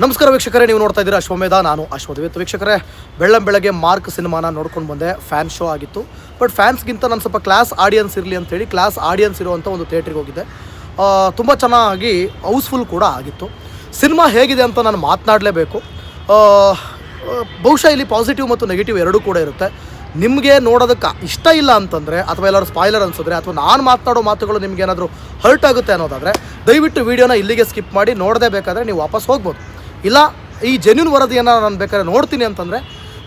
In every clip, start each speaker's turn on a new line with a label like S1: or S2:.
S1: ನಮಸ್ಕಾರ ವೀಕ್ಷಕರೇ, ನೀವು ನೋಡ್ತಾ ಇದ್ದೀರಾ ಅಶ್ವಮೇಧ. ನಾನು ಅಶ್ವದ್ವಿತ್. ವೀಕ್ಷಕರೇ, ಬೆಳ್ಳಂಬೆಳಗ್ಗೆ ಮಾರ್ಕ್ ಸಿನಿಮಾನ ನೋಡ್ಕೊಂಡು ಬಂದೆ. ಫ್ಯಾನ್ ಶೋ ಆಗಿತ್ತು. ಬಟ್ ಫ್ಯಾನ್ಸ್ಗಿಂತ ನಾನು ಸ್ವಲ್ಪ ಕ್ಲಾಸ್ ಆಡಿಯನ್ಸ್ ಇರಲಿ ಅಂತೇಳಿ ಕ್ಲಾಸ್ ಆಡಿಯನ್ಸ್ ಇರುವಂಥ ಒಂದು ಥಿಯೇಟ್ರಿಗೆ ಹೋಗಿದ್ದೆ. ತುಂಬ ಚೆನ್ನಾಗಿ ಹೌಸ್ಫುಲ್ ಕೂಡ ಆಗಿತ್ತು. ಸಿನಿಮಾ ಹೇಗಿದೆ ಅಂತ ನಾನು ಮಾತನಾಡಲೇಬೇಕು. ಬಹುಶಃ ಇಲ್ಲಿ ಪಾಸಿಟಿವ್ ಮತ್ತು ನೆಗೆಟಿವ್ ಎರಡೂ ಕೂಡ ಇರುತ್ತೆ. ನಿಮಗೆ ನೋಡೋದಕ್ಕೆ ಇಷ್ಟ ಇಲ್ಲ ಅಂತಂದರೆ, ಅಥವಾ ಎಲ್ಲರೂ ಸ್ಪಾಯ್ಲರ್ ಅನಿಸಿದ್ರೆ, ಅಥವಾ ನಾನು ಮಾತನಾಡೋ ಮಾತುಗಳು ನಿಮ್ಗೆ ಏನಾದರೂ ಹರ್ಟ್ ಆಗುತ್ತೆ ಅನ್ನೋದಾದರೆ ದಯವಿಟ್ಟು ವೀಡಿಯೋನ ಇಲ್ಲಿಗೆ ಸ್ಕಿಪ್ ಮಾಡಿ ನೋಡದೇ ಬೇಕಾದರೆ ನೀವು ವಾಪಸ್ ಹೋಗ್ಬೋದು. ಇಲ್ಲ ಈ ಜೆನ್ಯೂನ್ ವರದಿಯನ್ನು ನಾನು ಬೇಕಾದ್ರೆ ನೋಡ್ತೀನಿ ಅಂತಂದರೆ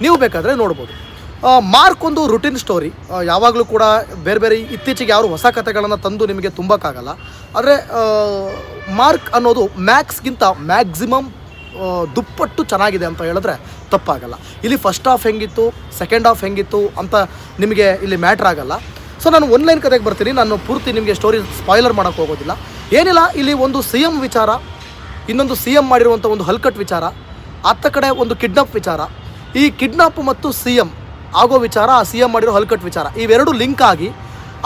S1: ನೀವು ಬೇಕಾದರೆ ನೋಡ್ಬೋದು. ಮಾರ್ಕ್ ಒಂದು ರುಟೀನ್ ಸ್ಟೋರಿ. ಯಾವಾಗಲೂ ಕೂಡ ಬೇರೆ ಬೇರೆ ಇತ್ತೀಚೆಗೆ ಯಾರು ಹೊಸ ಕಥೆಗಳನ್ನು ತಂದು ನಿಮಗೆ ತುಂಬಕ್ಕಾಗಲ್ಲ. ಆದರೆ ಮಾರ್ಕ್ ಅನ್ನೋದು ಮ್ಯಾಕ್ಸ್ಗಿಂತ ಮ್ಯಾಕ್ಸಿಮಮ್ ದುಪ್ಪಟ್ಟು ಚೆನ್ನಾಗಿದೆ ಅಂತ ಹೇಳಿದ್ರೆ ತಪ್ಪಾಗಲ್ಲ. ಇಲ್ಲಿ ಫಸ್ಟ್ ಹಾಫ್ ಹೆಂಗಿತ್ತು, ಸೆಕೆಂಡ್ ಹಾಫ್ ಹೆಂಗಿತ್ತು ಅಂತ ನಿಮಗೆ ಇಲ್ಲಿ ಮ್ಯಾಟ್ರ್ ಆಗಲ್ಲ. ಸೊ ನಾನು ಒನ್ಲೈನ್ ಕತೆಗೆ ಬರ್ತೀನಿ. ನಾನು ಪೂರ್ತಿ ನಿಮಗೆ ಸ್ಟೋರಿ ಸ್ಪಾಯ್ಲರ್ ಮಾಡೋಕ್ಕೆ ಹೋಗೋದಿಲ್ಲ. ಏನಿಲ್ಲ, ಇಲ್ಲಿ ಒಂದು ಸಿ ಎಮ್ ವಿಚಾರ, ಇನ್ನೊಂದು ಸಿ ಎಮ್ ಮಾಡಿರುವಂಥ ಒಂದು ಹಲ್ಕಟ್ ವಿಚಾರ, ಅತ್ತ ಕಡೆ ಒಂದು ಕಿಡ್ನಾಪ್ ವಿಚಾರ. ಈ ಕಿಡ್ನಾಪ್ ಮತ್ತು ಸಿ ಎಮ್ ಆಗೋ ವಿಚಾರ, ಆ ಸಿ ಎಮ್ ಮಾಡಿರೋ ಹಲ್ಕಟ್ ವಿಚಾರ, ಇವೆರಡು ಲಿಂಕ್ ಆಗಿ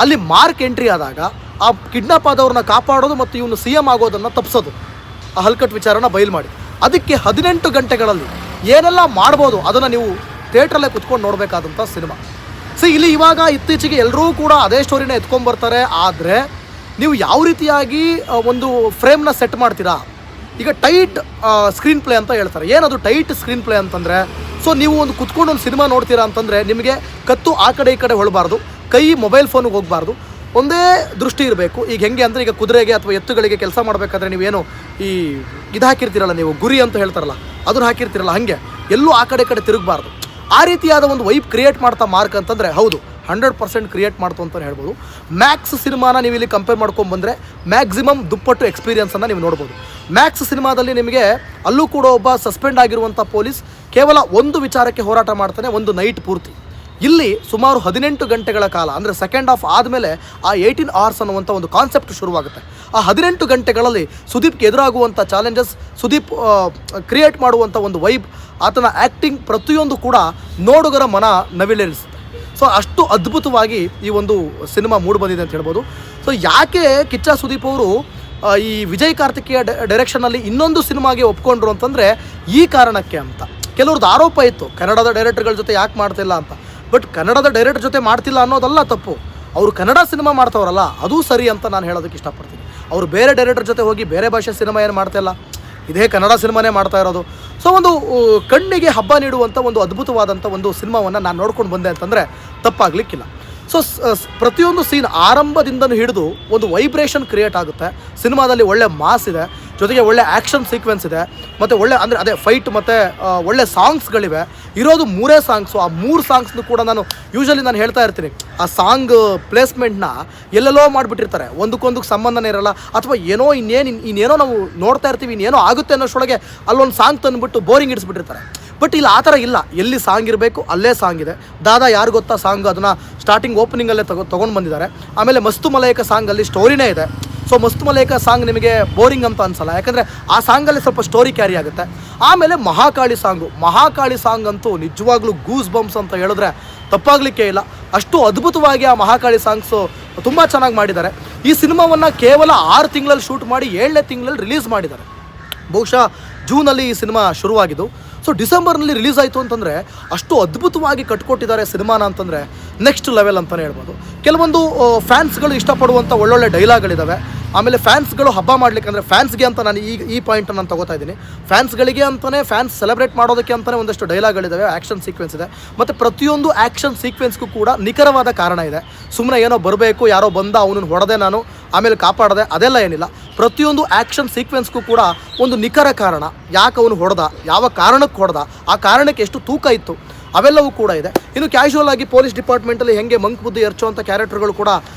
S1: ಅಲ್ಲಿ ಮಾರ್ಕ್ ಎಂಟ್ರಿ ಆದಾಗ ಆ ಕಿಡ್ನಾಪ್ ಆದವ್ರನ್ನ ಕಾಪಾಡೋದು ಮತ್ತು ಇವನು ಸಿ ಎಮ್ ಆಗೋದನ್ನು ತಪ್ಪಿಸೋದು, ಆ ಹಲ್ಕಟ್ ವಿಚಾರನ ಬಯಲು ಮಾಡಿ ಅದಕ್ಕೆ 18 ಗಂಟೆಗಳಲ್ಲಿ ಏನೆಲ್ಲ ಮಾಡ್ಬೋದು ಅದನ್ನು ನೀವು ಥಿಯೇಟ್ರಲ್ಲೇ ಕುತ್ಕೊಂಡು ನೋಡಬೇಕಾದಂಥ ಸಿನಿಮಾ. ಇಲ್ಲಿ ಇವಾಗ ಇತ್ತೀಚೆಗೆ ಎಲ್ಲರೂ ಕೂಡ ಅದೇ ಸ್ಟೋರಿನ ಎತ್ಕೊಂಡ್ಬರ್ತಾರೆ. ಆದರೆ ನೀವು ಯಾವ ರೀತಿಯಾಗಿ ಒಂದು ಫ್ರೇಮ್ನ ಸೆಟ್ ಮಾಡ್ತೀರಾ. ಈಗ ಟೈಟ್ ಸ್ಕ್ರೀನ್ ಪ್ಲೇ ಅಂತ ಹೇಳ್ತಾರೆ. ಏನದು ಟೈಟ್ ಸ್ಕ್ರೀನ್ ಪ್ಲೇ ಅಂತಂದರೆ, ಸೊ ನೀವು ಒಂದು ಕುತ್ಕೊಂಡು ಒಂದು ಸಿನಿಮಾ ನೋಡ್ತೀರಾ ಅಂತಂದರೆ ನಿಮಗೆ ಕತ್ತು ಆ ಕಡೆ ಈ ಕಡೆ ಹೊಳಬಾರ್ದು, ಕೈ ಮೊಬೈಲ್ ಫೋನಿಗೆ ಹೋಗಬಾರ್ದು, ಒಂದೇ ದೃಷ್ಟಿ ಇರಬೇಕು. ಈಗ ಹೆಂಗೆ ಅಂದರೆ, ಈಗ ಕುದುರೆಗೆ ಅಥವಾ ಎತ್ತುಗಳಿಗೆ ಕೆಲಸ ಮಾಡಬೇಕಾದ್ರೆ ನೀವೇನು ಈ ಇದು ಹಾಕಿರ್ತೀರಲ್ಲ, ನೀವು ಗುರಿ ಅಂತ ಹೇಳ್ತಾರಲ್ಲ, ಅದನ್ನು ಹಾಕಿರ್ತೀರಲ್ಲ, ಹಾಗೆ ಎಲ್ಲೂ ಆ ಕಡೆ ತಿರುಗಬಾರ್ದು. ಆ ರೀತಿಯಾದ ಒಂದು ವೈಬ್ ಕ್ರಿಯೇಟ್ ಮಾಡ್ತಾ ಮಾರ್ಕ್ ಅಂತಂದರೆ ಹೌದು 100% ಕ್ರಿಯೇಟ್ ಮಾಡ್ತು ಅಂತಲೇ ಹೇಳ್ಬೋದು. ಮ್ಯಾಕ್ಸ್ ಸಿನಿಮಾನ ನೀವು ಇಲ್ಲಿ ಕಂಪೇರ್ ಮಾಡ್ಕೊಂಡ್ಬಂದರೆ ಮ್ಯಾಕ್ಸಿಮಮ್ ದುಪ್ಪಟ್ಟು ಎಕ್ಸ್ಪೀರಿಯನ್ಸನ್ನು ನೀವು ನೋಡ್ಬೋದು. ಮ್ಯಾಕ್ಸ್ ಸಿನಿಮಾದಲ್ಲಿ ನಿಮಗೆ ಅಲ್ಲೂ ಕೂಡ ಒಬ್ಬ ಸಸ್ಪೆಂಡ್ ಆಗಿರುವಂಥ ಪೊಲೀಸ್ ಕೇವಲ ಒಂದು ವಿಚಾರಕ್ಕೆ ಹೋರಾಟ ಮಾಡ್ತಾನೆ, ಒಂದು ನೈಟ್ ಪೂರ್ತಿ. ಇಲ್ಲಿ ಸುಮಾರು 18 ಗಂಟೆಗಳ ಕಾಲ, ಅಂದರೆ ಸೆಕೆಂಡ್ ಹಾಫ್ ಆದಮೇಲೆ ಆ 18 hours ಅನ್ನುವಂಥ ಒಂದು ಕಾನ್ಸೆಪ್ಟ್ ಶುರುವಾಗುತ್ತೆ. ಆ 18 ಗಂಟೆಗಳಲ್ಲಿ ಸುದೀಪ್ಗೆ ಎದುರಾಗುವಂಥ ಚಾಲೆಂಜಸ್, ಸುದೀಪ್ ಕ್ರಿಯೇಟ್ ಮಾಡುವಂಥ ಒಂದು ವೈಬ್, ಆತನ ಆ್ಯಕ್ಟಿಂಗ್, ಪ್ರತಿಯೊಂದು ಕೂಡ ನೋಡುಗರ ಮನ ನವಿಲೇರಿಸುತ್ತೆ. ಸೊ ಅಷ್ಟು ಅದ್ಭುತವಾಗಿ ಈ ಒಂದು ಸಿನಿಮಾ ಮೂಡಿ ಬಂದಿದೆ ಅಂತ ಹೇಳ್ಬೋದು. ಸೊ ಯಾಕೆ ಕಿಚ್ಚ ಸುದೀಪ್ ಅವರು ಈ ವಿಜಯ್ ಕಾರ್ತಿಕೇಯ ಡೈರೆಕ್ಷನಲ್ಲಿ ಇನ್ನೊಂದು ಸಿನಿಮಾಗೆ ಒಪ್ಕೊಂಡ್ರು ಅಂತಂದರೆ ಈ ಕಾರಣಕ್ಕೆ ಅಂತ. ಕೆಲವ್ರದ್ದು ಆರೋಪ ಇತ್ತು, ಕನ್ನಡದ ಡೈರೆಕ್ಟರ್ಗಳ ಜೊತೆ ಯಾಕೆ ಮಾಡ್ತಿಲ್ಲ ಅಂತ. ಬಟ್ ಕನ್ನಡದ ಡೈರೆಕ್ಟರ್ ಜೊತೆ ಮಾಡ್ತಿಲ್ಲ ಅನ್ನೋದಲ್ಲ ತಪ್ಪು, ಅವರು ಕನ್ನಡ ಸಿನಿಮಾ ಮಾಡ್ತಾವ್ರಲ್ಲ ಅದು ಸರಿ ಅಂತ ನಾನು ಹೇಳೋದಕ್ಕೆ ಇಷ್ಟಪಡ್ತೀನಿ. ಅವರು ಬೇರೆ ಡೈರೆಕ್ಟರ್ ಜೊತೆ ಹೋಗಿ ಬೇರೆ ಭಾಷೆ ಸಿನಿಮಾ ಏನು ಮಾಡ್ತಾಯಿಲ್ಲ, ಇದೇ ಕನ್ನಡ ಸಿನಿಮಾನೇ ಮಾಡ್ತಾ ಇರೋದು. ಸೊ ಒಂದು ಕಣ್ಣಿಗೆ ಹಬ್ಬ ನೀಡುವಂಥ ಒಂದು ಅದ್ಭುತವಾದಂಥ ಒಂದು ಸಿನಿಮಾವನ್ನು ನಾನು ನೋಡ್ಕೊಂಡು ಬಂದೆ ಅಂತಂದರೆ ತಪ್ಪಾಗಲಿಕ್ಕಿಲ್ಲ. ಸೊ ಪ್ರತಿಯೊಂದು ಸೀನ್ ಆರಂಭದಿಂದನೂ ಹಿಡಿದು ಒಂದು ವೈಬ್ರೇಷನ್ ಕ್ರಿಯೇಟ್ ಆಗುತ್ತೆ. ಸಿನಿಮಾದಲ್ಲಿ ಒಳ್ಳೆ ಮಾಸ್ ಇದೆ, ಜೊತೆಗೆ ಒಳ್ಳೆ ಆ್ಯಕ್ಷನ್ ಸೀಕ್ವೆನ್ಸ್ ಇದೆ, ಮತ್ತು ಒಳ್ಳೆ ಅಂದರೆ ಅದೇ ಫೈಟ್ ಮತ್ತು ಒಳ್ಳೆ ಸಾಂಗ್ಸ್ಗಳಿವೆ. ಇರೋದು 3 ಸಾಂಗ್ಸು. ಆ 3 ಸಾಂಗ್ಸ್ನು ಕೂಡ ನಾನು ಯೂಶ್ವಲಿ ನಾನು ಹೇಳ್ತಾ ಇರ್ತೀನಿ, ಆ ಸಾಂಗ್ ಪ್ಲೇಸ್ಮೆಂಟ್ನ ಎಲ್ಲೆಲ್ಲೋ ಮಾಡಿಬಿಟ್ಟಿರ್ತಾರೆ, ಒಂದಕ್ಕೊಂದಕ್ಕೆ ಸಂಬಂಧನೇ ಇರಲ್ಲ, ಅಥವಾ ಇನ್ನೇನೋ ನಾವು ನೋಡ್ತಾ ಇರ್ತೀವಿ, ಇನ್ನೇನೋ ಆಗುತ್ತೆ ಅನ್ನೋಷ್ಟೊಳಗೆ ಅಲ್ಲೊಂದು ಸಾಂಗ್ ತಂದುಬಿಟ್ಟು ಬೋರಿಂಗ್ ಇಡಿಸ್ಬಿಟ್ಟಿರ್ತಾರೆ. ಬಟ್ ಇಲ್ಲಿ ಆ ಥರ ಇಲ್ಲ. ಎಲ್ಲಿ ಸಾಂಗ್ ಇರಬೇಕು ಅಲ್ಲೇ ಸಾಂಗ್ ಇದೆ. ದಾದಾ ಯಾರು ಗೊತ್ತಾ ಸಾಂಗ್, ಅದನ್ನು ಸ್ಟಾರ್ಟಿಂಗ್ ಓಪನಿಂಗಲ್ಲೇ ತೊಗೊಂಡು ಬಂದಿದ್ದಾರೆ. ಆಮೇಲೆ ಮಸ್ತು ಮಲೈಕ ಸಾಂಗಲ್ಲಿ ಸ್ಟೋರಿನೇ ಇದೆ. ಸೊ ಮಸ್ತು ಮಲೈಕ ಸಾಂಗ್ ನಿಮಗೆ ಬೋರಿಂಗ್ ಅಂತ ಅನ್ಸಲ್ಲ, ಯಾಕಂದರೆ ಆ ಸಾಂಗಲ್ಲಿ ಸ್ವಲ್ಪ ಸ್ಟೋರಿ ಕ್ಯಾರಿ ಆಗುತ್ತೆ. ಆಮೇಲೆ ಮಹಾಕಾಳಿ ಸಾಂಗ್ ಅಂತೂ ನಿಜವಾಗ್ಲೂ ಗೂಸ್ ಬಂಪ್ಸ್ ಅಂತ ಹೇಳಿದ್ರೆ ತಪ್ಪಾಗಲಿಕ್ಕೆ ಇಲ್ಲ. ಅಷ್ಟು ಅದ್ಭುತವಾಗಿ ಆ ಮಹಾಕಾಳಿ ಸಾಂಗ್ಸು ತುಂಬ ಚೆನ್ನಾಗಿ ಮಾಡಿದ್ದಾರೆ. ಈ ಸಿನಿಮಾವನ್ನು ಕೇವಲ 6 ತಿಂಗಳಲ್ಲಿ ಶೂಟ್ ಮಾಡಿ 7ನೇ ತಿಂಗಳಲ್ಲಿ ರಿಲೀಸ್ ಮಾಡಿದ್ದಾರೆ. ಬಹುಶಃ ಜೂನಲ್ಲಿ ಈ ಸಿನಿಮಾ ಶುರುವಾಗಿದ್ದು, ಸೊ ಡಿಸೆಂಬರ್ನಲ್ಲಿ ರಿಲೀಸ್ ಆಯಿತು ಅಂತಂದರೆ ಅಷ್ಟು ಅದ್ಭುತವಾಗಿ ಕಟ್ಕೊಟ್ಟಿದ್ದಾರೆ ಸಿನಿಮಾನ ಅಂತಂದರೆ ನೆಕ್ಸ್ಟ್ ಲೆವೆಲ್ ಅಂತಲೇ ಹೇಳ್ಬೋದು. ಕೆಲವೊಂದು ಫ್ಯಾನ್ಸ್ಗಳು ಇಷ್ಟಪಡುವಂಥ ಒಳ್ಳೊಳ್ಳೆ ಡೈಲಾಗ್ಗಳಿದ್ದಾವೆ. ಆಮೇಲೆ ಫ್ಯಾನ್ಸ್ಗಳು ಹಬ್ಬ ಮಾಡಲಿಕ್ಕೆ, ಅಂದರೆ ಫ್ಯಾನ್ಸ್ಗೆ ಅಂತ ನಾನು ಈ ಪಾಯಿಂಟನ್ನು ನಾನು ತೊಗೋತಾ ಇದ್ದೀನಿ. ಫ್ಯಾನ್ಸ್ಗಳಿಗೆ ಅಂತಲೇ, ಫ್ಯಾನ್ಸ್ ಸೆಲೆಬ್ರೇಟ್ ಮಾಡೋದಕ್ಕೆ ಅಂತಲೇ ಒಂದಷ್ಟು ಡೈಲಾಗ್ಗಳಿದ್ದಾವೆ, ಆ್ಯಕ್ಷನ್ ಸೀಕ್ವೆನ್ಸ್ ಇದೆ. ಮತ್ತು ಪ್ರತಿಯೊಂದು ಆ್ಯಕ್ಷನ್ ಸೀಕ್ವೆನ್ಸ್ಗೂ ಕೂಡ ನಿಖರವಾದ ಕಾರಣ ಇದೆ. ಸುಮ್ಮನೆ ಏನೋ ಬರಬೇಕು, ಯಾರೋ ಬಂದ ಅವನನ್ನು ಹೊಡೆದೆ ನಾನು ಆಮೇಲೆ ಕಾಪಾಡಿದೆ, ಅದೆಲ್ಲ ಏನಿಲ್ಲ. ಪ್ರತಿಯೊಂದು ಆ್ಯಕ್ಷನ್ ಸೀಕ್ವೆನ್ಸ್ಗೂ ಕೂಡ ಒಂದು ನಿಖರ ಕಾರಣ, ಯಾಕೆ ಅವನು ಹೊಡೆದ, ಯಾವ ಕಾರಣಕ್ಕೆ ಹೊಡೆದ, ಆ ಕಾರಣಕ್ಕೆ ಎಷ್ಟು ತೂಕ ಇತ್ತು, ಅವೆಲ್ಲವೂ ಕೂಡ ಇದೆ. ಇನ್ನು ಕ್ಯಾಶುವಲ್ ಆಗಿ ಪೊಲೀಸ್ ಡಿಪಾರ್ಟ್ಮೆಂಟಲ್ಲಿ ಹೆಂಗೆ ಮಂಕ್ ಬುದ್ಧಿ ಎರ್ಚುವಂಥ ಕ್ಯಾರೆಕ್ಟರ್ಗಳು ಕೂಡ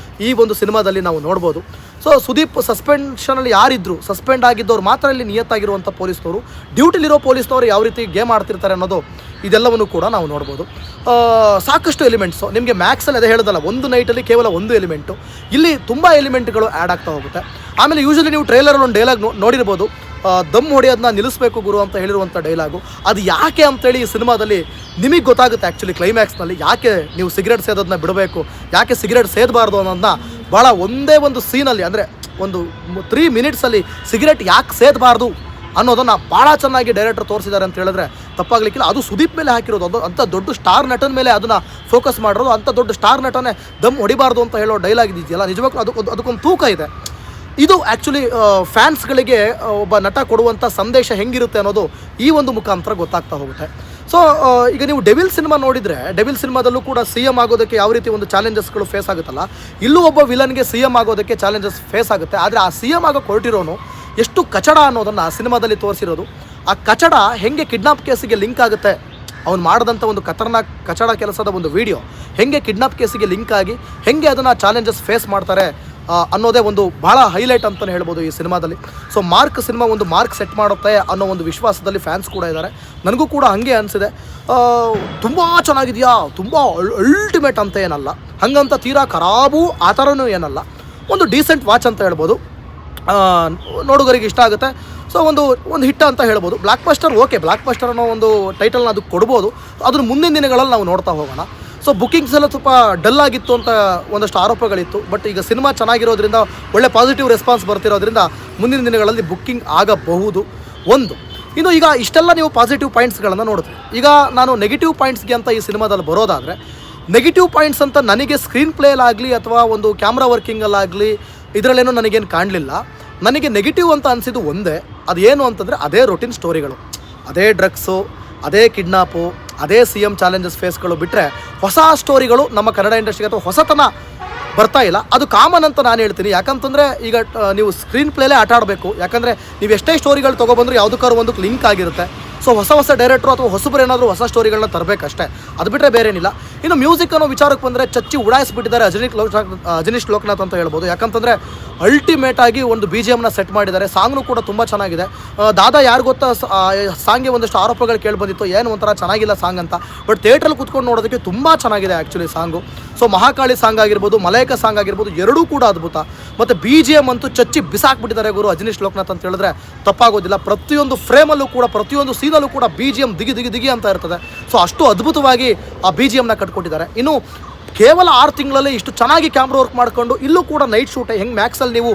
S1: ಈ ಒಂದು ಸಿನಿಮಾದಲ್ಲಿ ನಾವು ನೋಡ್ಬೋದು. ಸೊ ಸುದೀಪ್ ಸಸ್ಪೆನ್ಷನಲ್ಲಿ ಯಾರಿದ್ರು, ಸಸ್ಪೆಂಡ್ ಆಗಿದ್ದವ್ರು ಮಾತ್ರ ಇಲ್ಲಿ ನಿಯತ್ತಾಗಿರುವಂಥ ಪೊಲೀಸ್ನವರು, ಡ್ಯೂಟಿಲಿರೋ ಪೊಲೀಸ್ನವರು ಯಾವ ರೀತಿ ಗೇಮ್ ಆಡ್ತಿರ್ತಾರೆ ಅನ್ನೋದು ಇದೆಲ್ಲವನ್ನು ಕೂಡ ನಾವು ನೋಡ್ಬೋದು. ಸಾಕಷ್ಟು ಎಲಿಮೆಂಟ್ಸು ನಿಮಗೆ ಮ್ಯಾಕ್ಸಲ್ಲಿ ಅದೇ ಹೇಳೋದಲ್ಲ, ಒಂದು ನೈಟಲ್ಲಿ ಕೇವಲ ಒಂದು ಎಲಿಮೆಂಟು, ಇಲ್ಲಿ ತುಂಬ ಎಲಿಮೆಂಟ್ಗಳು ಆ್ಯಡ್ ಆಗ್ತಾ ಹೋಗುತ್ತೆ. ಆಮೇಲೆ ಯೂಶ್ವಲಿ ನೀವು ಟ್ರೈಲರಲ್ಲಿ ಒಂದು ಡೈಲಾಗ್ ನೋಡಿರ್ಬೋದು, ದಮ್ ಹೊಡೆಯೋದನ್ನ ನಿಲ್ಲಿಸಬೇಕು ಗುರು ಅಂತ ಹೇಳಿರುವಂಥ ಡೈಲಾಗು. ಅದು ಯಾಕೆ ಅಂತೇಳಿ ಈ ಸಿನಿಮಾದಲ್ಲಿ ನಿಮಗೆ ಗೊತ್ತಾಗುತ್ತೆ. ಆ್ಯಕ್ಚುಲಿ ಕ್ಲೈಮ್ಯಾಕ್ಸ್ನಲ್ಲಿ ಯಾಕೆ ನೀವು ಸಿಗರೇಟ್ ಸೇದೋದನ್ನ ಬಿಡಬೇಕು, ಯಾಕೆ ಸಿಗರೇಟ್ ಸೇದಬಾರ್ದು ಅನ್ನೋದನ್ನ ಭಾಳ ಒಂದೇ ಒಂದು ಸೀನಲ್ಲಿ, ಅಂದರೆ ಒಂದು 3 ಮಿನಿಟ್ಸಲ್ಲಿ ಸಿಗರೇಟ್ ಯಾಕೆ ಸೇದಬಾರ್ದು ಅನ್ನೋದನ್ನು ಭಾಳ ಚೆನ್ನಾಗಿ ಡೈರೆಕ್ಟರ್ ತೋರಿಸಿದ್ದಾರೆ ಅಂತ ಹೇಳಿದ್ರೆ ತಪ್ಪಾಗಲಿಕ್ಕಿಲ್ಲ. ಅದು ಸುದೀಪ್ ಮೇಲೆ ಹಾಕಿರೋದು, ಅದು ಅಂಥ ದೊಡ್ಡ ಸ್ಟಾರ್ ನಟನ ಮೇಲೆ ಅದನ್ನು ಫೋಕಸ್ ಮಾಡಿರೋದು. ಅಂಥ ದೊಡ್ಡ ಸ್ಟಾರ್ ನಟನೇ ದಮ್ ಹೊಡಿಬಾರ್ದು ಅಂತ ಹೇಳೋ ಡೈಲಾಗ್ ಇದೆಯಲ್ಲ, ನಿಜವಾಗ್ಲೂ ಅದಕ್ಕೊಂದು ತೂಕ ಇದೆ. ಇದು ಆ್ಯಕ್ಚುಲಿ ಫ್ಯಾನ್ಸ್ಗಳಿಗೆ ಒಬ್ಬ ನಟ ಕೊಡುವಂಥ ಸಂದೇಶ ಹೆಂಗಿರುತ್ತೆ ಅನ್ನೋದು ಈ ಒಂದು ಮುಖಾಂತರ ಗೊತ್ತಾಗ್ತಾ ಹೋಗುತ್ತೆ. ಸೊ ಈಗ ನೀವು ಡೆವಿಲ್ ಸಿನಿಮಾ ನೋಡಿದರೆ, ಡೆವಿಲ್ ಸಿನಿಮಾದಲ್ಲೂ ಕೂಡ CM ಆಗೋದಕ್ಕೆ ಯಾವ ರೀತಿ ಒಂದು ಚಾಲೆಂಜಸ್ಗಳು ಫೇಸ್ ಆಗುತ್ತಲ್ಲ, ಇಲ್ಲೂ ಒಬ್ಬ ವಿಲನ್ಗೆ CM ಆಗೋದಕ್ಕೆ ಚಾಲೆಂಜಸ್ ಫೇಸ್ ಆಗುತ್ತೆ. ಆದರೆ ಆ CM ಆಗೋಕ್ಕೆ ಹೊರಟಿರೋನು ಎಷ್ಟು ಕಚಡ ಅನ್ನೋದನ್ನು ಆ ಸಿನಿಮಾದಲ್ಲಿ ತೋರಿಸಿರೋದು. ಆ ಕಚಡ ಹೆಂಗೆ ಕಿಡ್ನಾಪ್ ಕೇಸಿಗೆ ಲಿಂಕ್ ಆಗುತ್ತೆ, ಅವ್ನು ಮಾಡಿದಂಥ ಒಂದು ಕಚಡ ಕೆಲಸದ ಒಂದು ವಿಡಿಯೋ ಹೆಂಗೆ ಕಿಡ್ನಾಪ್ ಕೇಸಿಗೆ ಲಿಂಕ್ ಆಗಿ ಹೆಂಗೆ ಅದನ್ನು ಚಾಲೆಂಜಸ್ ಫೇಸ್ ಮಾಡ್ತಾರೆ ಅನ್ನೋದೇ ಒಂದು ಭಾಳ ಹೈಲೈಟ್ ಅಂತಲೇ ಹೇಳ್ಬೋದು ಈ ಸಿನಿಮಾದಲ್ಲಿ. ಸೊ ಸಿನಿಮಾ ಒಂದು ಮಾರ್ಕ್ ಸೆಟ್ ಮಾಡುತ್ತೆ ಅನ್ನೋ ಒಂದು ವಿಶ್ವಾಸದಲ್ಲಿ ಫ್ಯಾನ್ಸ್ ಕೂಡ ಇದ್ದಾರೆ. ನನಗೂ ಕೂಡ ಹಾಗೆ ಅನಿಸಿದೆ. ತುಂಬ ಚೆನ್ನಾಗಿದೆಯಾ, ತುಂಬ ಅಲ್ಟಿಮೇಟ್ ಅಂತ ಏನಲ್ಲ, ಹಾಗಂತ ತೀರಾ ಖರಾಬು ಆ ಥರನೂ ಏನಲ್ಲ, ಒಂದು ಡೀಸೆಂಟ್ ವಾಚ್ ಅಂತ ಹೇಳ್ಬೋದು. ನೋಡುಗರಿಗೆ ಇಷ್ಟ ಆಗುತ್ತೆ. ಸೊ ಒಂದು ಹಿಟ್ ಅಂತ ಹೇಳ್ಬೋದು. ಬ್ಲಾಕ್ ಬಸ್ಟರ್ ಅನ್ನೋ ಒಂದು ಟೈಟಲ್ನ ಅದಕ್ಕೆ ಕೊಡ್ಬೋದು. ಅದನ್ನು ಮುಂದಿನ ದಿನಗಳಲ್ಲಿ ನಾವು ನೋಡ್ತಾ ಹೋಗೋಣ. ಸೊ ಬುಕ್ಕಿಂಗ್ಸ್ ಎಲ್ಲ ಸ್ವಲ್ಪ ಡಲ್ ಆಗಿತ್ತು ಅಂತ ಒಂದಷ್ಟು ಆರೋಪಗಳಿತ್ತು. ಬಟ್ ಈಗ ಸಿನಿಮಾ ಚೆನ್ನಾಗಿರೋದ್ರಿಂದ, ಒಳ್ಳೆ ಪಾಸಿಟಿವ್ ರೆಸ್ಪಾನ್ಸ್ ಬರ್ತಿರೋದ್ರಿಂದ ಮುಂದಿನ ದಿನಗಳಲ್ಲಿ ಬುಕ್ಕಿಂಗ್ ಆಗಬಹುದು. ಇನ್ನು ಈಗ ಇಷ್ಟೆಲ್ಲ ನೀವು ಪಾಸಿಟಿವ್ ಪಾಯಿಂಟ್ಸ್ಗಳನ್ನು ನೋಡಿದ್ರಿ. ಈಗ ನಾನು ನೆಗೆಟಿವ್ ಪಾಯಿಂಟ್ಸ್ಗೆ ಅಂತ ಈ ಸಿನಿಮಾದಲ್ಲಿ ಬರೋದಾದರೆ, ನೆಗೆಟಿವ್ ಪಾಯಿಂಟ್ಸ್ ಅಂತ ನನಗೆ ಸ್ಕ್ರೀನ್ ಪ್ಲೇಲಾಗಲಿ ಅಥವಾ ಒಂದು ಕ್ಯಾಮ್ರಾ ವರ್ಕಿಂಗಲ್ಲಾಗಲಿ ಇದರಲ್ಲೇನೂ ನನಗೇನು ಕಾಣಲಿಲ್ಲ. ನನಗೆ ನೆಗೆಟಿವ್ ಅಂತ ಅನಿಸಿದ್ದು ಒಂದೇ, ಅದು ಏನು ಅಂತಂದರೆ ಅದೇ ರೊಟೀನ್ ಸ್ಟೋರಿಗಳು, ಅದೇ ಡ್ರಗ್ಸು, ಅದೇ ಕಿಡ್ನಾಪು, ಅದೇ CM ಚಾಲೆಂಜಸ್ ಫೇಸ್ಗಳು ಬಿಟ್ಟರೆ ಹೊಸ ಸ್ಟೋರಿಗಳು ನಮ್ಮ ಕನ್ನಡ ಇಂಡಸ್ಟ್ರಿಗೆ ಅಥವಾ ಹೊಸತನ ಬರ್ತಾ ಇಲ್ಲ. ಅದು ಕಾಮನ್ ಅಂತ ನಾನು ಹೇಳ್ತೀನಿ. ಯಾಕಂತಂದರೆ ಈಗ ನೀವು ಸ್ಕ್ರೀನ್ ಪ್ಲೇಲೇ ಆಟ ಆಡಬೇಕು. ಯಾಕಂದರೆ ನೀವು ಎಷ್ಟೇ ಸ್ಟೋರಿಗಳು ತೊಗೊಬಂದರೂ ಯಾವುದಕ್ಕಾದ್ರು ಒಂದಕ್ಕೆ ಲಿಂಕ್ ಆಗಿರುತ್ತೆ. ಸೊ ಹೊಸ ಡೈರೆಕ್ಟ್ರು ಅಥವಾ ಹೊಸಬರು ಏನಾದರೂ ಹೊಸ ಸ್ಟೋರಿಗಳನ್ನ ತರಬೇಕಷ್ಟೇ, ಅದು ಬಿಟ್ಟರೆ ಬೇರೆ ಏನಿಲ್ಲ. ಇನ್ನು ಮ್ಯೂಸಿಕ್ ಅನ್ನೋ ವಿಚಾರಕ್ಕೆ ಬಂದರೆ ಚಚ್ಚಿ ಉಡಾಯಿಸ್ಬಿಟ್ಟಿದ್ದಾರೆ ಅಜನೀಶ್ ಲೋಕನಾಥ್ ಅಂತ ಹೇಳ್ಬೋದು. ಯಾಕಂತಂದರೆ ಅಲ್ಟಿಮೇಟ್ ಆಗಿ ಒಂದು BGMನ ಸೆಟ್ ಮಾಡಿದ್ದಾರೆ. ಸಾಂಗ್ನು ಕೂಡ ತುಂಬ ಚೆನ್ನಾಗಿದೆ. ದಾದಾ ಯಾರು ಗೊತ್ತಾ, ಸಾಂಗ್ಗೆ ಒಂದಷ್ಟು ಆರೋಪಗಳು ಕೇಳಿ ಬಂದಿತ್ತು, ಏನು ಒಂಥರ ಚೆನ್ನಾಗಿಲ್ಲ ಸಾಂಗ್ ಅಂತ. ಬಟ್ ಥಿಯೇಟ್ರಲ್ಲಿ ಕೂತ್ಕೊಂಡು ನೋಡೋದಕ್ಕೆ ತುಂಬ ಚೆನ್ನಾಗಿದೆ actually song. So Mahakali song ಆಗಿರ್ಬೋದು, ಮಲೈಕ ಸಾಂಗ್ ಆಗಿರ್ಬೋದು, ಎರಡೂ ಕೂಡ ಅದ್ಭುತ. ಮತ್ತು BGM ಅಂತೂ ಚಚ್ಚಿ ಬಿಸಾಕ್ಬಿಟ್ಟಿದ್ದಾರೆ ಗುರು ಅಜನೀಶ್ ಲೋಕನಾಥ್ ಅಂತ ಹೇಳಿದ್ರೆ ತಪ್ಪಾಗೋದಿಲ್ಲ. ಪ್ರತಿಯೊಂದು ಫ್ರೇಮಲ್ಲೂ ಕೂಡ, ಪ್ರತಿಯೊಂದು ಸೀನಲ್ಲೂ ಕೂಡ BGM ದಿಗಿ ಅಂತ ಇರ್ತದೆ. ಸೊ ಅಷ್ಟು ಅದ್ಭುತವಾಗಿ ಆ BGMನ ಕಟ್ಕೊಟ್ಟಿದ್ದಾರೆ. ಇನ್ನು ಕೇವಲ 6 ತಿಂಗಳಲ್ಲಿ ಇಷ್ಟು ಚೆನ್ನಾಗಿ ಕ್ಯಾಮ್ರಾ ವರ್ಕ್ ಮಾಡಿಕೊಂಡು, ಇಲ್ಲೂ ಕೂಡ ನೈಟ್ ಶೂಟ್ ಹೆಂಗೆ ಮ್ಯಾಕ್ಸಲ್ಲಿ ನೀವು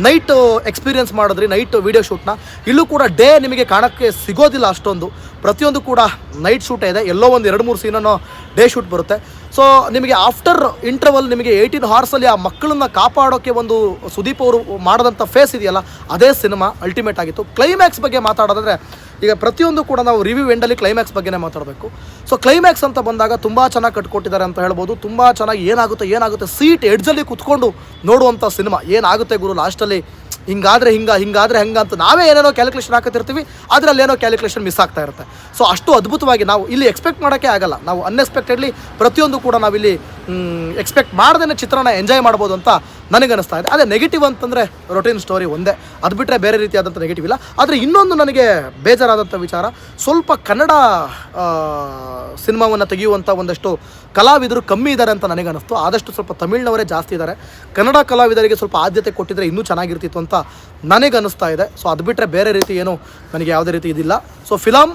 S1: ನೈಟ್ ಎಕ್ಸ್ಪೀರಿಯನ್ಸ್ ಮಾಡಿದ್ರಿ, ನೈಟ್ ವೀಡಿಯೋ ಶೂಟ್ನ, ಇಲ್ಲೂ ಕೂಡ ಡೇ ನಿಮಗೆ ಕಾಣೋಕ್ಕೆ ಸಿಗೋದಿಲ್ಲ ಅಷ್ಟೊಂದು. ಪ್ರತಿಯೊಂದು ಕೂಡ ನೈಟ್ ಶೂಟೇ ಇದೆ. ಎಲ್ಲೋ ಒಂದು 2-3 ಸೀನನ್ನು ಡೇ ಶೂಟ್ ಬರುತ್ತೆ. ಸೊ ನಿಮಗೆ ಆಫ್ಟರ್ ಇಂಟರ್ವಲ್ ನಿಮಗೆ 18 ಹಾರ್ಸಲ್ಲಿ ಆ ಮಕ್ಕಳನ್ನ ಕಾಪಾಡೋಕ್ಕೆ ಒಂದು ಸುದೀಪ್ ಅವರು ಮಾಡಿದಂಥ ಫೇಸ್ ಇದೆಯಲ್ಲ, ಅದೇ ಸಿನಿಮಾ ಅಲ್ಟಿಮೇಟ್ ಆಗಿತ್ತು. ಕ್ಲೈಮ್ಯಾಕ್ಸ್ ಬಗ್ಗೆ ಮಾತಾಡೋದಾದರೆ, ಈಗ ಪ್ರತಿಯೊಂದು ಕೂಡ ನಾವು ರಿವ್ಯೂ ಎಂಡಲ್ಲಿ ಕ್ಲೈಮ್ಯಾಕ್ಸ್ ಬಗ್ಗೆನೇ ಮಾತಾಡಬೇಕು. ಸೊ ಕ್ಲೈಮ್ಯಾಕ್ಸ್ ಅಂತ ಬಂದಾಗ ತುಂಬ ಚೆನ್ನಾಗಿ ಕಟ್ಕೊಟ್ಟಿದ್ದಾರೆ ಅಂತ ಹೇಳ್ಬೋದು. ತುಂಬ ಚೆನ್ನಾಗಿ ಏನಾಗುತ್ತೆ ಸೀಟ್ ಎಡ್ಜಲ್ಲಿ ಕುತ್ಕೊಂಡು ನೋಡುವಂಥ ಸಿನಿಮಾ. ಏನಾಗುತ್ತೆ ಗುರು ಲಾಸ್ಟಲ್ಲಿ, ಹಿಂಗಾದರೆ ಹೆಂಗೆ ಅಂತ ನಾವೇ ಏನೇನೋ ಕ್ಯಾಲ್ಕುಲೇಷನ್ ಹಾಕತ್ತಿರ್ತೀವಿ, ಆದರೆ ಅಲ್ಲೇನೋ ಕ್ಯಾಲ್ಕುಲೇಷನ್ ಮಿಸ್ ಆಗ್ತಾ ಇರುತ್ತೆ. ಸೊ ಅಷ್ಟು ಅದ್ಭುತವಾಗಿ ನಾವು ಇಲ್ಲಿ ಎಕ್ಸ್ಪೆಕ್ಟ್ ಮಾಡೋಕ್ಕೆ ಆಗಲ್ಲ. ನಾವು ಅನ್ಎಕ್ಸ್ಪೆಕ್ಟೆಡ್ಲಿ ಪ್ರತಿಯೊಂದು ಕೂಡ ನಾವಿಲ್ಲಿ ಎಕ್ಸ್ಪೆಕ್ಟ್ ಮಾಡ್ದೇ ಚಿತ್ರನ ಎಂಜಾಯ್ ಮಾಡ್ಬೋದು ಅಂತ ನನಗನ್ನಿಸ್ತಾ ಇದೆ. ಅದೇ ನೆಗೆಟಿವ್ ಅಂತಂದರೆ ರೊಟೀನ್ ಸ್ಟೋರಿ ಒಂದೇ, ಅದು ಬಿಟ್ಟರೆ ಬೇರೆ ರೀತಿಯಾದಂಥ ನೆಗೆಟಿವ್ ಇಲ್ಲ. ಆದರೆ ಇನ್ನೊಂದು ನನಗೆ ಬೇಜಾರಾದಂಥ ವಿಚಾರ, ಸ್ವಲ್ಪ ಕನ್ನಡ ಸಿನಿಮಾವನ್ನು ತೆಗೆಯುವಂಥ ಒಂದಷ್ಟು ಕಲಾವಿದರು ಕಮ್ಮಿ ಇದ್ದಾರೆ ಅಂತ ನನಗನ್ನಿಸ್ತು. ಆದಷ್ಟು ಸ್ವಲ್ಪ ತಮಿಳ್ನವರೇ ಜಾಸ್ತಿ ಇದ್ದಾರೆ. ಕನ್ನಡ ಕಲಾವಿದರಿಗೆ ಸ್ವಲ್ಪ ಆದ್ಯತೆ ಕೊಟ್ಟಿದ್ದರೆ ಇನ್ನೂ ಚೆನ್ನಾಗಿರ್ತಿತ್ತು ಅಂತ ನನಗನ್ನಿಸ್ತಾ ಇದೆ. ಸೊ ಅದು ಬಿಟ್ಟರೆ ಬೇರೆ ರೀತಿ ಏನು ನನಗೆ ಯಾವುದೇ ರೀತಿ ಇದಿಲ್ಲ. ಸೊ ಫಿಲಮ್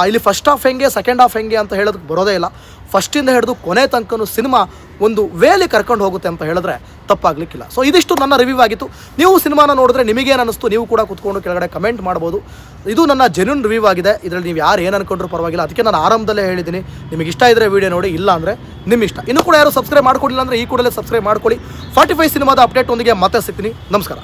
S1: ಇಲ್ಲಿ ಫಸ್ಟ್ ಹಾಫ್ ಹೆಂಗೆ ಸೆಕೆಂಡ್ ಹಾಫ್ ಹೆಂಗೆ ಅಂತ ಹೇಳೋದಕ್ಕೆ ಬರೋದೇ ಇಲ್ಲ. ಫಸ್ಟಿಂದ ಹಿಡಿದು ಕೊನೆ ತನಕನೂ ಸಿನಿಮಾ ಒಂದು ವೇಲಿ ಕರ್ಕೊಂಡು ಹೋಗುತ್ತೆ ಅಂತ ಹೇಳಿದ್ರೆ ತಪ್ಪಾಗಲಿಕ್ಕಿಲ್ಲ. ಸೊ ಇದಿಷ್ಟು ನನ್ನ ರಿವ್ಯೂ ಆಗಿತ್ತು. ನೀವು ಸಿನಿಮಾನ ನೋಡಿದ್ರೆ ನಿಮಗೇನು ಅನ್ನಿಸ್ತು, ನೀವು ಕೂಡ ಕೂತ್ಕೊಂಡು ಕೆಳಗಡೆ ಕಮೆಂಟ್ ಮಾಡ್ಬೋದು. ಇದು ನನ್ನ ಜೆನ್ಯೂನ್ ರಿವ್ಯೂ ಆಗಿದೆ. ಇದರಲ್ಲಿ ನೀವು ಯಾರು ಏನು ಅನ್ಕೊಂಡ್ರೂ ಪರವಾಗಿಲ್ಲ. ಅದಕ್ಕೆ ನಾನು ಆರಂಭದಲ್ಲೇ ಹೇಳಿದ್ದೀನಿ, ನಿಮಗೆ ಇಷ್ಟ ಇದ್ದರೆ ವೀಡಿಯೋ ನೋಡಿ, ಇಲ್ಲ ಅಂದರೆ ನಿಮ್ಮ ಇಷ್ಟ. ಇನ್ನೂ ಕೂಡ ಯಾರು ಸಬ್ಸ್ಕ್ರೈಬ್ ಮಾಡ್ಕೊಡಿಲ್ಲ ಅಂದರೆ ಈ ಕೂಡಲೇ ಸಬ್ಸ್ಕ್ರೈಬ್ ಮಾಡ್ಕೊಳ್ಳಿ. 45 ಸಿನಿಮಾದ ಅಪ್ಡೇಟ್ ಒಂದಿಗೆ ಮತ್ತೆ ಸಿಗ್ತೀನಿ. ನಮಸ್ಕಾರ.